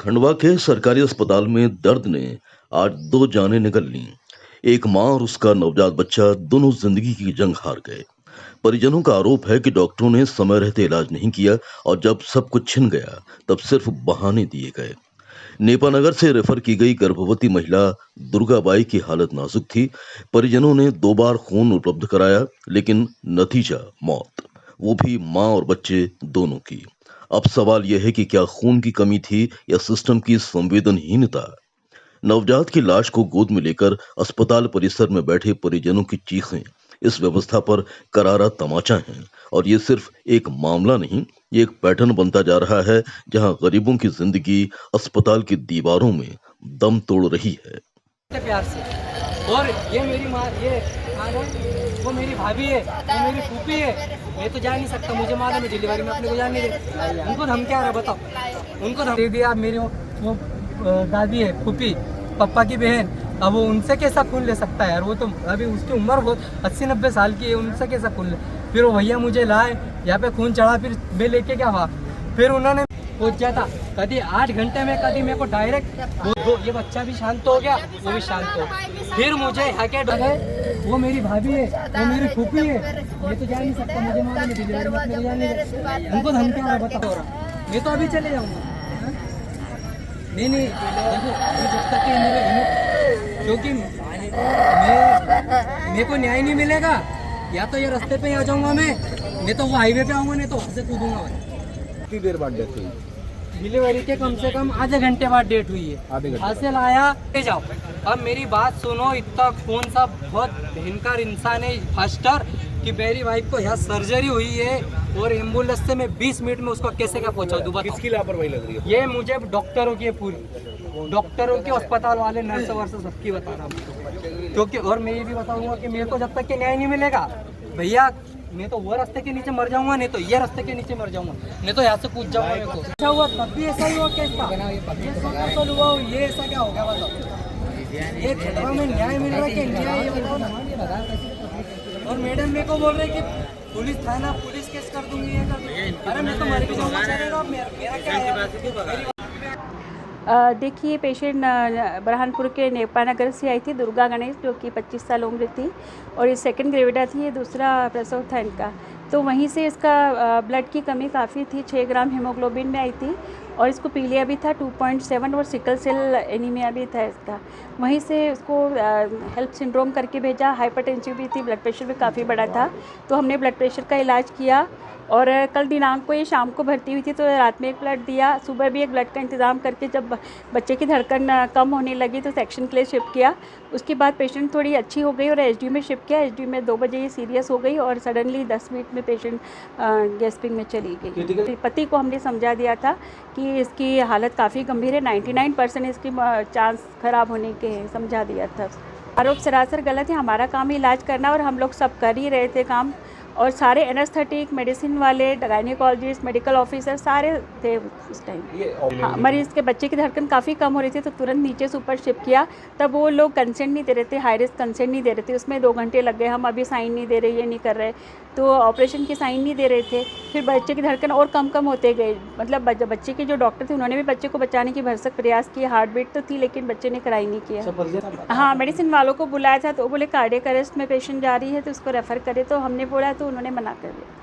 खंडवा के सरकारी अस्पताल में दर्द ने आज दो जानें निगल लीं। एक मां और उसका नवजात बच्चा दोनों जिंदगी की जंग हार गए। परिजनों का आरोप है कि डॉक्टरों ने समय रहते इलाज नहीं किया और जब सब कुछ छिन गया तब सिर्फ बहाने दिए गए। नेपानगर से रेफर की गई गर्भवती महिला दुर्गाबाई की हालत नाजुक थी। परिजनों ने 2 बार खून उपलब्ध कराया लेकिन नतीजा मौत, वो भी मां और बच्चे दोनों की। अब सवाल यह है कि क्या खून की कमी थी या सिस्टम की संवेदनहीनता। नवजात की लाश को गोद में लेकर अस्पताल परिसर में बैठे परिजनों की चीखें इस व्यवस्था पर करारा तमाचा है। और ये सिर्फ एक मामला नहीं, ये एक पैटर्न बनता जा रहा है जहां गरीबों की जिंदगी अस्पताल की दीवारों में दम तोड़ रही है। प्यार से। और ये मेरी माँ, ये वो मेरी भाभी है, वो मेरी फूफी है। मैं तो जा नहीं सकता, मुझे मालूम है डिलीवरी में अपने को जाने दे। उनको धमकी क्या रहा बताओ, उनको धमकी दे दिया। मेरी वो दादी है, फूफी, पापा की बहन। अब वो उनसे कैसा खून ले सकता है यार? वो तो अभी उसकी उम्र बहुत 80-90 साल की है, उनसे कैसा खून ले? फिर वो भैया मुझे लाए, यहाँ पे खून चढ़ा, फिर मैं लेके क्या हुआ, फिर उन्होंने पहुँच जाता कभी 8 घंटे में, कभी मेरे को डायरेक्ट ये बच्चा भी शांत हो गया, वो भी शांत हो। फिर मुझे यहाँ के वो मेरी भाभी है, वो मेरी फूफी है। मैं तो जा नहीं सकता, मुझे मालूम है डिलीवरी में अपने को जाने दे। उनको धमकी आ रहा बताओ, मैं तो अभी चले जाऊँगा। नहीं देखो, अभी जब तक कि क्योंकि मेरे को न्याय नहीं मिलेगा, या तो ये रास्ते पे आ जाऊंगा मैं, नहीं तो वो हाईवे पे आऊंगा, नहीं तो वहाँ से कूदूंगा। कितनी देर बाद डेथ हुई? डिलीवरी के कम से कम आधे घंटे बाद डेट हुई है। वहाँ से लाया, ले जाओ। अब मेरी बात सुनो, इतना कौन सा बहुत भयंकर इंसान है फास्टर कि मेरी वाइफ को यहाँ सर्जरी हुई है और एम्बुलेंस से मैं 20 मिनट में उसको कैसे क्या पहुँचा दूँ? किसकी लापरवाही लग रही है? ये मुझे डॉक्टरों की है, पूरी डॉक्टरों की, अस्पताल वाले, नर्स वर्स सबकी बता रहा हूँ। क्योंकि और मैं ये भी बताऊंगा कि मेरे को जब तक के न्याय नहीं मिलेगा भैया, मैं तो वो रास्ते के नीचे मर जाऊंगा, नहीं तो ये रास्ते के नीचे मर जाऊंगा, नहीं तो यहाँ से कूद जाऊंगा। मेरे को अच्छा हुआ तब भी ऐसा ही हुआ, कैसा हुआ, ये ऐसा क्या हो गया बताओ? ये खतरा में न्याय मिल रहा है कि न्याय, ये बताओ ना। और मैडम मेरे को बोल रहे कि पुलिस थाना, पुलिस केस कर दूंगी, ये कर दूंगी। अरे मैं तो मर भी जाऊंगा, चलेगा, मेरा क्या है? देखिए, पेशेंट बरहानपुर के नेपानगर से आई थी, दुर्गा गणेश, जो कि 25 साल उम्र थी और ये सेकंड ग्रेविडा थी, ये दूसरा प्रसव था इनका। तो वहीं से इसका ब्लड की कमी काफ़ी थी, 6 ग्राम हीमोग्लोबिन में आई थी और इसको पीलिया भी था 2.7 और सिकल सेल एनीमिया भी था इसका। वहीं से उसको हेल्प सिंड्रोम करके भेजा, हाइपरटेंसिव भी थी, ब्लड प्रेशर भी काफ़ी बड़ा था, तो हमने ब्लड प्रेशर का इलाज किया। और कल दिनांक को ये शाम को भर्ती हुई थी, तो रात में एक ब्लड दिया, सुबह भी एक ब्लड का इंतज़ाम करके जब बच्चे की धड़कन कम होने लगी तो सेक्शन के लिए शिफ्ट किया। उसके बाद पेशेंट थोड़ी अच्छी हो गई और एचडीयू में शिफ्ट किया। एचडीयू में 2 बजे ये सीरियस हो गई और सडनली 10 मिनट में पेशेंट गैस्पिंग में चली गई। पति को हमने समझा दिया था कि इसकी हालत काफ़ी गंभीर है, 99% इसकी चांस ख़राब होने के समझा दिया था। आरोप सरासर गलत है, हमारा काम इलाज करना और हम लोग सब कर ही रहे थे काम। और सारे एनेस्थेटिक, मेडिसिन वाले, गायनेकोलॉजिस्ट, मेडिकल ऑफिसर सारे थे उस टाइम। हाँ, मरीज़ के बच्चे की धड़कन काफ़ी कम हो रही थी तो तुरंत नीचे से ऊपर शिफ्ट किया। तब वो लोग कंसेंट नहीं दे रहे थे, हाई रिस्क कंसेंट नहीं दे रहे थे, उसमें 2 घंटे लग गए। हम अभी साइन नहीं दे रहे, ये नहीं कर रहे, तो ऑपरेशन की साइन नहीं दे रहे थे। फिर बच्चे की धड़कन और कम होते गए, मतलब बच्चे के जो डॉक्टर थे उन्होंने भी बच्चे को बचाने की भरसक प्रयास किए। हार्ट बीट तो थी लेकिन बच्चे ने कराई नहीं किया। हाँ, मेडिसिन वालों को बुलाया था तो वो बोले कार्डियक अरेस्ट में पेशेंट जा रही है तो उसको रेफ़र करे, तो हमने बोला तो उन्होंने मना कर दिया।